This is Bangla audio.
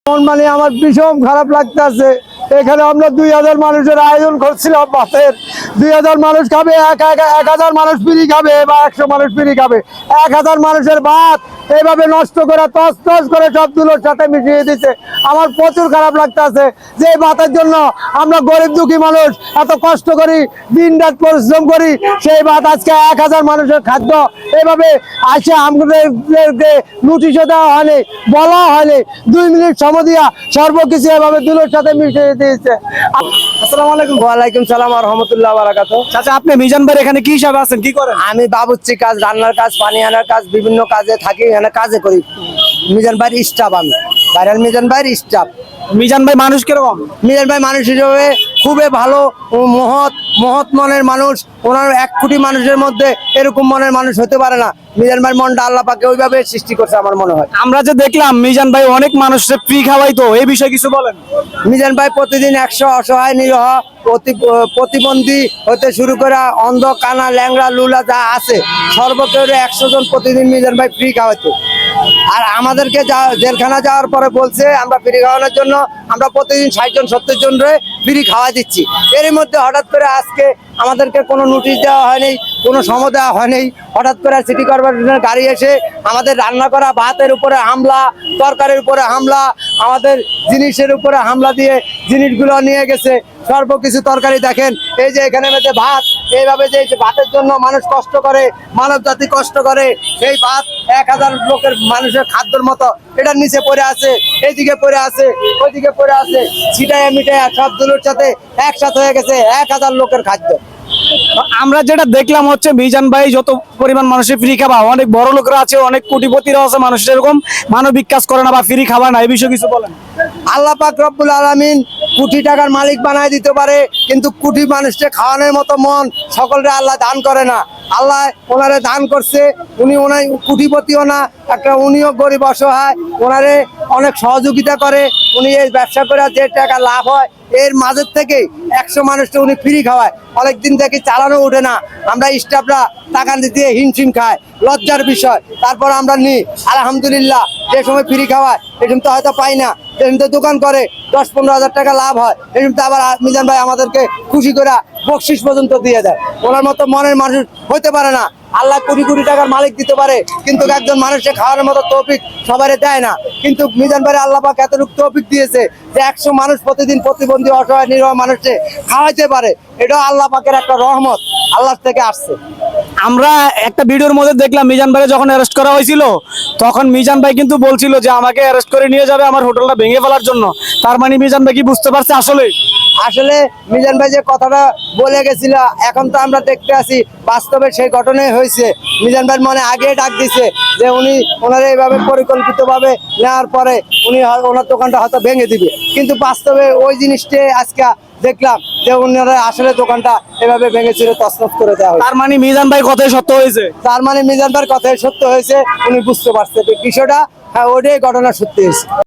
মানে আমার ভীষণ খারাপ লাগতেছে। এখানে আমরা 2000 মানুষের আয়োজন করছিলাম ভাতের। 2000 মানুষ খাবে, 1000 মানুষ ফ্রি খাবে বা 100 মানুষ ফ্রি খাবে। 1000 মানুষের ভাত এইভাবে নষ্ট করে তস করে সবগুলোর সাথে মিশিয়ে দিচ্ছে। আমার প্রচুর খারাপ লাগতেছে যে এই ভাতের জন্য আমরা গরিব দুঃখী মানুষ এত কষ্ট করি, দিন রাত পরিশ্রম করি, সেই ভাত আজকে 1000 মানুষের খাদ্য এভাবে আসে আমাদেরকে নোটিশও দেওয়া হয়নি, বলা হয়নি, 2 মিনিট সময় দিয়া সর্বকিছু এভাবে দুলোর সাথে মিশিয়ে দিয়েছে। আসসালামু আলাইকুম। ওয়ালাইকুম সালাম ওয়া রাহমাতুল্লাহি ওয়া বারাকাতুহু। চাচা, আপনি মিজান ভাই এখানে কি হিসাবে আছেন, কি করেন? আমি বাবুর্চি কাজ, রান্নার কাজ, পানি আনার কাজ, বিভিন্ন কাজে থাকি, এখানে কাজে করি। মিজান ভাইয়ের স্টাফ, আমি ভাইরাল মিজান ভাইয়ের স্টাফ। মিজান ভাই মানুষ কিরকম? মিজান ভাই মানুষ হিসেবে খুবই ভালো, মহৎ মনের মানুষ। ওনার 1 কোটি মানুষের মধ্যে এরকম মনের মানুষ হতে পারে না। মিজান ভাই মনটা আল্লাহ পাকে ওইভাবে সৃষ্টি করছে আমার মনে হয়। আমরা যে দেখলাম মিজান ভাই অনেক মানুষের ফ্রি খাওয়াইতো, এই বিষয়ে কিছু বলেন। মিজান ভাই প্রতিদিন 100 অসহায় নিরহ প্রতিবন্ধী হতে শুরু করে অন্ধ কানা ল্যাংড়া লুলা যা আছে সর্বকেও 100 জন প্রতিদিন মিজান ভাই ফ্রি খাওয়াতো। আর আমাদেরকে জেলখানা যাওয়ার পরে বলছে আমরা ফ্রি খাওয়ানোর জন্য আমরা প্রতিদিন 60 জন 70 জন ফ্রি খাওয়া দিচ্ছি। এর মধ্যে হঠাৎ করে আজকে আমাদেরকে কোনো নোটিশ দেওয়া হয়নি, কোনো সময় দেওয়া হয়নি। হঠাৎ করে সিটি কর্পোরেশনের গাড়ি এসে আমাদের রান্না করা ভাতের উপরে হামলা, তরকারির উপরে হামলা, আমাদের জিনিসের উপরে হামলা দিয়ে জিনিসগুলো নিয়ে গেছে। সর্বকিছু তরকারি দেখেন, এই যে এখানে মধ্যে ভাত, এইভাবে যে ভাতের জন্য মানুষ কষ্ট করে, মানব জাতি কষ্ট করে, সেই ভাত 1000 লোকের মানুষের খাদ্যর মতো এটার নিচে পড়ে আছে, এইদিকে পড়ে আছে, ওইদিকে পড়ে আছে, ছিটাইয়া মিটাইয়া সবগুলোর সাথে একসাথে হয়ে গেছে 1000 লোকের খাদ্য। আমরা যেটা দেখলাম হচ্ছে মিজান ভাই যত পরিমাণ মানুষের ফ্রি খাওয়া, অনেক বড় লোকরা আছে, অনেক কোটিপতিরা আছে, মানুষ এরকম মানবিক কাজ করে না বা ফ্রি খাওয়া না, এই বিষয়ে কিছু বলেন। আল্লাহ পাক রব্বুল আলামিন কোটি টাকার মালিক বানায় দিতে পারে, কিন্তু কোটি মানুষকে খাওয়ানোর মতো মন সকলরে আল্লাহ দান করে না। আল্লাহ ওনারে দান করছে, উনি কোটিপতিও না, একটা উনিও গরিব অসহায়, ওনারে অনেক সহযোগিতা করে। উনি এই ব্যবসা করে যে টাকা লাভ হয় এর মাঝের থেকে 100 মানুষকে উনি ফ্রি খাওয়ায়। অনেকদিন থেকে চালানো ওঠে না, আমরা স্টাফরা টাকা দিতে হিমশিম খায়, লজ্জার বিষয়। তারপর আমরা নিই আলহামদুলিল্লাহ, যে সময় ফ্রি খাওয়ায় এরকম তো হয়তো পাই না, এরকম তো দোকান করে 10-15 হাজার টাকা লাভ হয়, এরকম তো আবার মিজান ভাই আমাদেরকে খুশি করে বকশিস পর্যন্ত দিয়ে দেয়। ওনার মতো মনের মানুষ হইতে পারে না। আল্লাহ কোটি কোটি টাকার মালিক দিতে পারে, কিন্তু একজন মানুষকে খাওয়ানোর মতো তৌফিক সবারে দেয় না। কিন্তু মিজান ভাই আল্লাহ পাক এতটুকু তৌফিক দিয়েছে যে 100 মানুষ প্রতিদিন প্রতিবন্ধী অসহায় নিরহ মানুষকে খাওয়াইতে পারে। এটা আল্লাহ পাকের একটা রহমত, আল্লাহ থেকে আসছে। আমরা একটা ভিডিওর মধ্যে দেখলাম মিজান ভাই যখন অ্যারেস্ট করা হয়েছিল, তখন মিজান ভাই কিন্তু বলছিল যে আমাকে অ্যারেস্ট করে নিয়ে যাবে আমার হোটেলটা ভেঙে ফেলার জন্য। তার মানে মিজান ভাই কি বুঝতে পারছে আসলে মিজান ভাই যে কথাটা বলে গেছিল, এখন তো আমরা দেখতে আসি বাস্তবে সেই ঘটনাই হয়েছে। মিজান ভাই মনে আগে ডাক দিছে যে উনি ওনারা এইভাবে পরিকল্পিতভাবে নেওয়ার পরে উনি ওনার দোকানটা হয়তো ভেঙে দিবে, কিন্তু বাস্তবে ওই জিনিসটা আজকে দেখলাম যে ওনারা আসলে দোকানটা এভাবে ভেঙেছিল, তছনছ করে দেওয়া হয়। তার মানে মিজান ভাই কথাই সত্য হয়েছে। তার মানে মিজান ভাইয়ের কথাই সত্য হয়েছে, উনি বুঝতে পারছে বিষয়টা, হ্যাঁ ওটাই ঘটনা সত্যি হয়েছে।